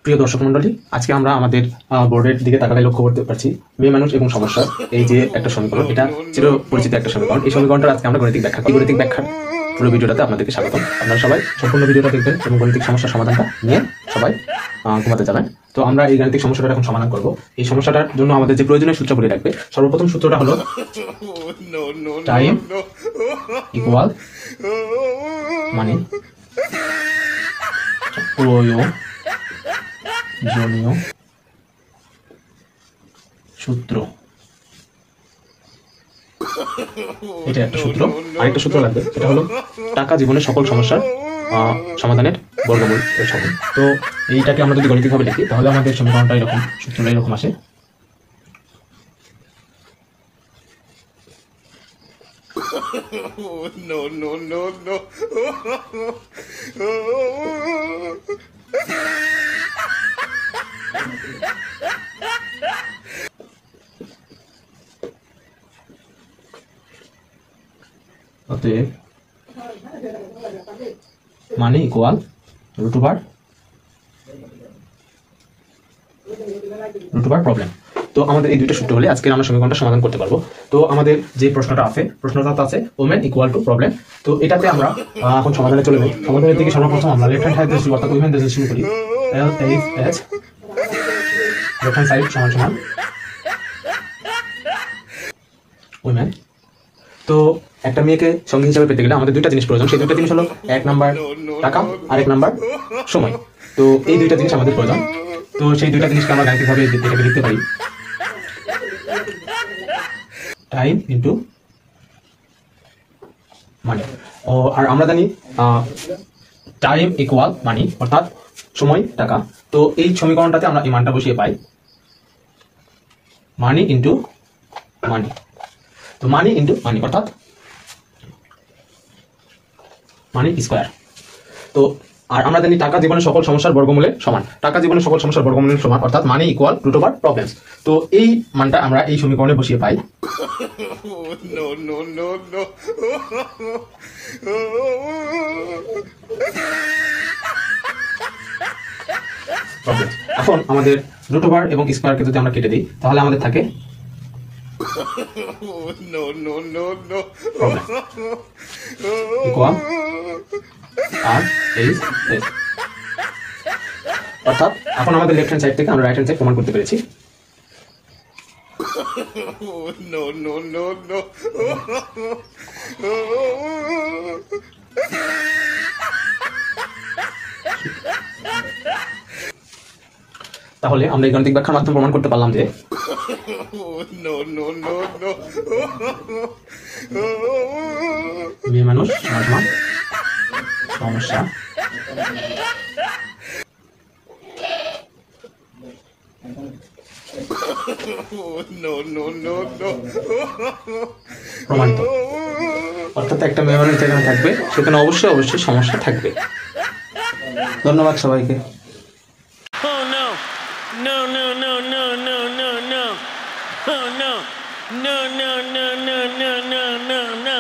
প্রিয় দর্শক মন্ডলী, আজকে আমরা আমাদের বোর্ডের দিকে তাকালে লক্ষ্য করতে পারছি মেয়ে মানুষ এবং সমস্যা এই যে একটা সমীকরণ, এটা চির পরিচিত একটা সমীকরণ। এই সমীকরণটা আজকে আমরা গণিতিক ব্যাখ্যা গণিতিক ব্যাখ্যার পুরো ভিডিওটাতে আপনাদেরকে স্বাগতম। আপনারা সবাই সম্পূর্ণ ভিডিওটা দেখবেন এবং গণিতিক সমস্যার সমাধানটা নিয়ে সবাই ঘুমাতে যাবেন। তো আমরা এই গাণিতিক সমস্যাটা এখন সমাধান করব। এই সমস্যাটার জন্য আমাদের যে প্রয়োজনীয় সূত্রগুলি লাগবে, সর্বপ্রথম সূত্রটা হলো টাইম ইকুয়াল মানে প্রয়োজনীয় সূত্র। এটা একটা সূত্র। আরেকটা সূত্র লাগবে, সেটা হলো টাকা জীবনের সকল সমস্যার সমাধানের বর্গমূল এর সমান। তো এইটাকে আমরা যদি গণিতিকভাবে লিখি তাহলে আমাদের সমীকরণটা এরকম, সূত্রটা এরকম আসে। অতএব মানে ইকুয়াল রুট ওভার প্রবলেম। তো আমাদের এই দুইটা সূত্র হলে আজকে আমরা সমীকরণটা সমাধান করতে পারবো। তো আমাদের যে প্রশ্নটা আছে ওমেন ইকুয়াল টু প্রবলেম। তো এটাতে আমরা এখন সমাধানে চলে যাই। সমাধানের দিকে সর্বপ্রথম আমরা লেফট হ্যান্ড সাইড দিয়ে অর্থাৎ উইমেন দিয়ে শুরু করি। LHH লেফট হ্যান্ড সাইড সমান সমান উইমেন। তো একটা মেয়েকে সঙ্গী হিসেবে পেতে গেলে আমাদের দুইটা জিনিস প্রয়োজন। সেই দুইটা জিনিস হলো, এক নাম্বার টাকা আর এক নাম্বার সময়। তো এই দুইটা জিনিস আমাদের প্রয়োজন। তো সেই দুইটা জিনিসকে আমরা গাণিতিকভাবে এটাকে লিখতে পারি টাইম ইন্টু মানি। আর আমরা জানি টাইম ইকুয়াল মানি, অর্থাৎ সময় টাকা। তো এই সমীকরণটাতে আমরা এই মানটা বসিয়ে পাই মানি ইন্টু মানি। তো মানি ইন্টু মানি অর্থাৎ মানি স্কোয়ার। তো আর আমরা জানি টাকা জীবনের সকল সমস্যার বর্গমূলের সমান। টাকা জীবনের সকল সমস্যার বর্গমূলের সমান অর্থাৎ মানি ইকুয়াল রুট ওভার প্রবলেমস। তো এই মানটা আমরা এই সমীকরণে বসিয়ে পাই প্রবলেম। এখন আমাদের রুট ওভার এবং স্কোয়ারকে যদি আমরা কেটে দিই তাহলে আমাদের থাকে ইকুয়াল আর এইচ এস। অর্থাৎ এখন আমাদের লেফট হ্যান্ড সাইড থেকে আমরা রাইট হ্যান্ড সাইড প্রমাণ করতে পেরেছি। তাহলে আমরা এই গাণিতিক ব্যাখ্যার মাধ্যমে প্রমাণ করতে পারলাম যে মেয়ে মানুষ সমস্যা প্রমাণিত। অর্থাৎ একটা মেয়ে মানুষ যেখানে থাকবে সেখানে অবশ্যই সমস্যা থাকবে। ধন্যবাদ সবাইকে। No, no, no, no, no, no, no. Oh, no. No, no, no, no, no, no, no, no.